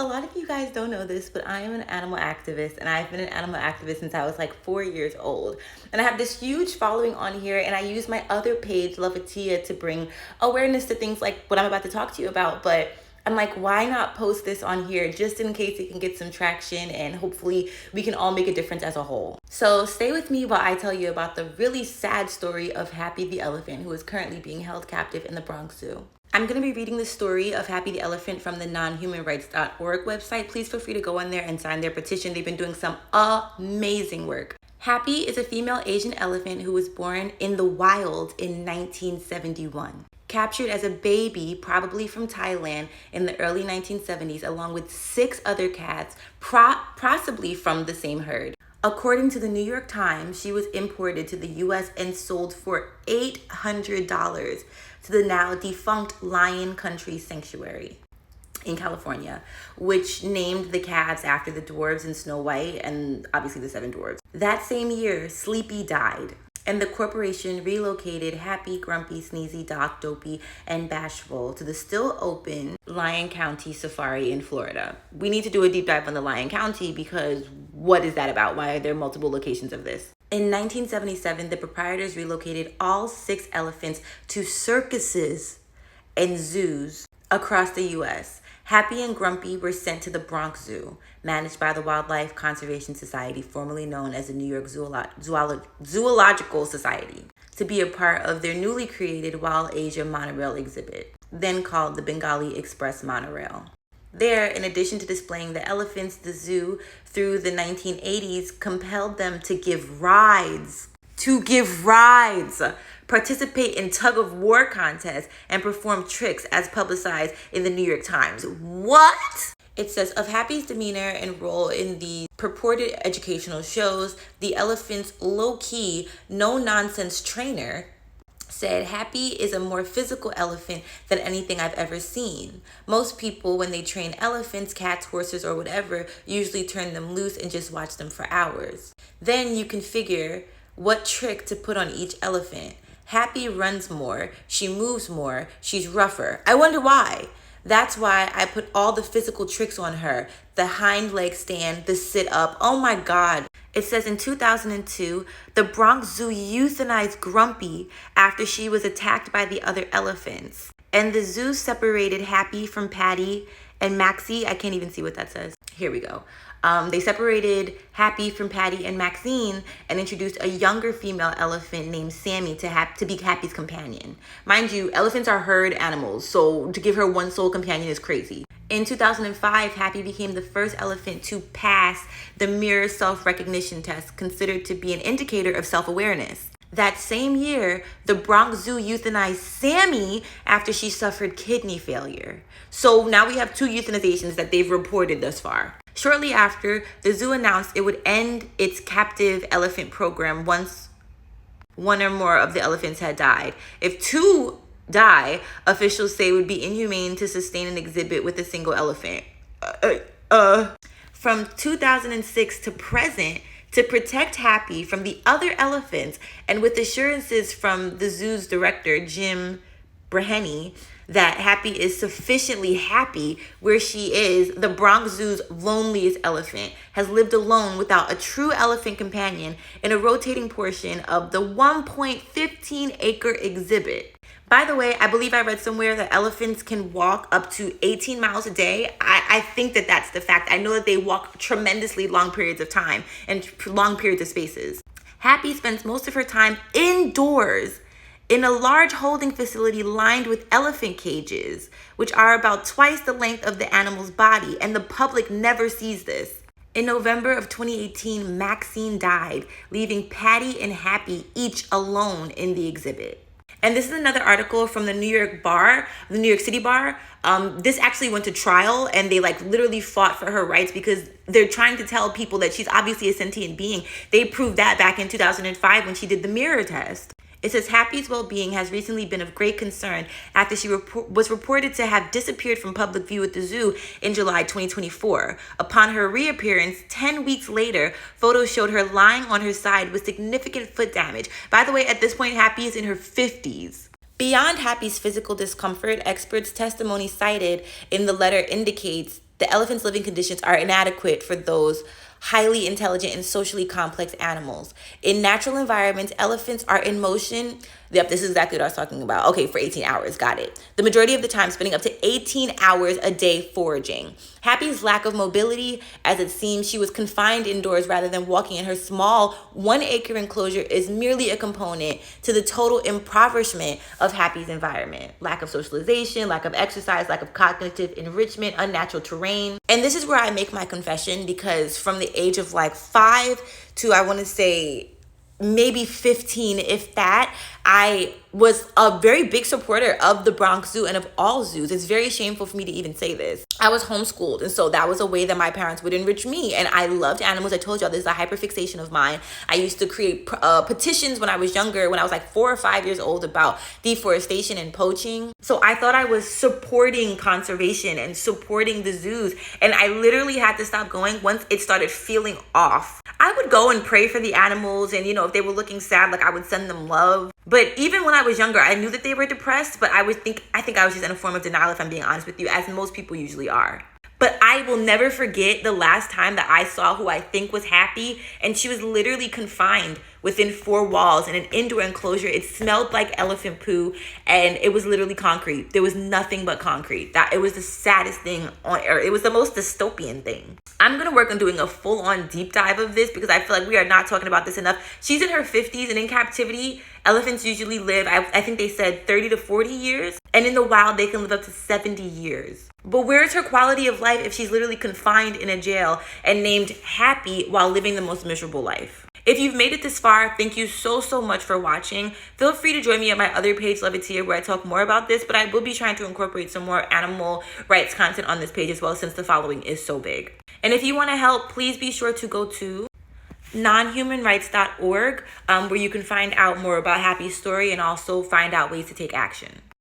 A lot of you guys don't know this, but I am an animal activist, and I've been an animal activist since I was like 4 years old. And I have this huge following on here, and I use my other page, Lovatia, to bring awareness to things like what I'm about to talk to you about. But I'm like, why not post this on here just in case it can get some traction and hopefully we can all make a difference as a whole. So stay with me while I tell you about the really sad story of Happy the elephant, who is currently being held captive in the Bronx Zoo. I'm going to be reading the story of Happy the elephant from the nonhumanrights.org website. Please feel free to go on there and sign their petition. They've been doing some amazing work. Happy is a female Asian elephant who was born in the wild in 1971. Captured as a baby, probably from Thailand in the early 1970s, along with 6 other cats, possibly from the same herd. According to the New York Times, she was imported to the U.S. and sold for $800 to the now defunct Lion Country Sanctuary in California, which named the calves after the dwarves in Snow White and obviously the 7 dwarves. That same year, Sleepy died, and the corporation relocated Happy, Grumpy, Sneezy, Doc, Dopey, and Bashful to the still open Lyon County Safari in Florida. We need to do a deep dive on the Lyon County because what is that about? Why are there multiple locations of this? In 1977, the proprietors relocated all 6 elephants to circuses and zoos across the U.S. Happy and Grumpy were sent to the Bronx Zoo, managed by the Wildlife Conservation Society, formerly known as the New York Zoological Society, to be a part of their newly created Wild Asia monorail exhibit, then called the Bengali Express Monorail. There, in addition to displaying the elephants, the zoo, through the 1980s, compelled them to give rides, participate in tug-of-war contests, and perform tricks as publicized in the New York Times. What? It says, of Happy's demeanor and role in the purported educational shows, the elephant's low-key, no-nonsense trainer said, Happy is a more physical elephant than anything I've ever seen. Most people, when they train elephants, cats, horses, or whatever, usually turn them loose and just watch them for hours. Then you can figure what trick to put on each elephant. Happy runs more, she moves more, she's rougher. I wonder why. That's why I put all the physical tricks on her. The hind leg stand, the sit up. Oh my God. It says in 2002, the Bronx Zoo euthanized Grumpy after she was attacked by the other elephants. And the zoo separated Happy from Patty and Maxie. I can't even see what that says. Here we go. They separated Happy from Patty and Maxine and introduced a younger female elephant named Sammy to be Happy's companion. Mind you, elephants are herd animals, so to give her one sole companion is crazy. In 2005, Happy became the first elephant to pass the mirror self-recognition test, considered to be an indicator of self-awareness. That same year, the Bronx Zoo euthanized Sammy after she suffered kidney failure. So now we have 2 euthanizations that they've reported thus far. Shortly after, the zoo announced it would end its captive elephant program once one or more of the elephants had died. If 2 die, officials say it would be inhumane to sustain an exhibit with a single elephant. From 2006 to present, to protect Happy from the other elephants, and with assurances from the zoo's director, Jim Breheny, that Happy is sufficiently happy where she is, the Bronx Zoo's loneliest elephant has lived alone without a true elephant companion in a rotating portion of the 1.15-acre exhibit. By the way, I believe I read somewhere that elephants can walk up to 18 miles a day. I think that that's the fact. I know that they walk tremendously long periods of time and long periods of spaces. Happy spends most of her time indoors in a large holding facility lined with elephant cages, which are about twice the length of the animal's body, and the public never sees this. In November of 2018, Maxine died, leaving Patty and Happy each alone in the exhibit. And this is another article from the New York City bar. This actually went to trial, and they literally fought for her rights because they're trying to tell people that she's obviously a sentient being. They proved that back in 2005 when she did the mirror test. It says Happy's well-being has recently been of great concern after she was reported to have disappeared from public view at the zoo in July 2024. Upon her reappearance 10 weeks later, photos showed her lying on her side with significant foot damage. By the way, at this point, Happy is in her 50s. Beyond Happy's physical discomfort, experts' testimony cited in the letter indicates The elephant's living conditions are inadequate for those highly intelligent and socially complex animals. In natural environments, elephants are in motion. Yep, this is exactly what I was talking about. Okay, for 18 hours, got it. The majority of the time spending up to 18 hours a day foraging. Happy's lack of mobility, as it seems she was confined indoors rather than walking in her small 1-acre enclosure, is merely a component to the total impoverishment of Happy's environment. Lack of socialization, lack of exercise, lack of cognitive enrichment, unnatural terrain. And this is where I make my confession, because from the age of like 5 to, I want to say, maybe 15, if that, I was a very big supporter of the Bronx Zoo and of all zoos. It's very shameful for me to even say this. I was homeschooled, and so that was a way that my parents would enrich me. And I loved animals. I told y'all this is a hyperfixation of mine. I used to create petitions when I was younger, when I was like 4 or 5 years old, about deforestation and poaching. So I thought I was supporting conservation and supporting the zoos. And I literally had to stop going once it started feeling off. I would go and pray for the animals, and if they were looking sad, like I would send them love. But even when I was younger, I knew that they were depressed, but I think I was just in a form of denial, if I'm being honest with you, as most people usually are. But I will never forget the last time that I saw who I think was Happy, and she was literally confined within 4 walls in an indoor enclosure. It smelled like elephant poo, and it was literally concrete. There was nothing but concrete. It was the saddest thing on earth. It was the most dystopian thing. I'm going to work on doing a full-on deep dive of this, because I feel like we are not talking about this enough. She's in her 50s, and in captivity, elephants usually live, I think they said 30 to 40 years. And in the wild, they can live up to 70 years. But where's her quality of life if she's literally confined in a jail and named Happy while living the most miserable life? If you've made it this far, thank you so much for watching. Feel free to join me at my other page, Love It Here, where I talk more about this, but I will be trying to incorporate some more animal rights content on this page as well, since the following is so big. And if you want to help, please be sure to go to nonhumanrights.org, where you can find out more about Happy's story and also find out ways to take action.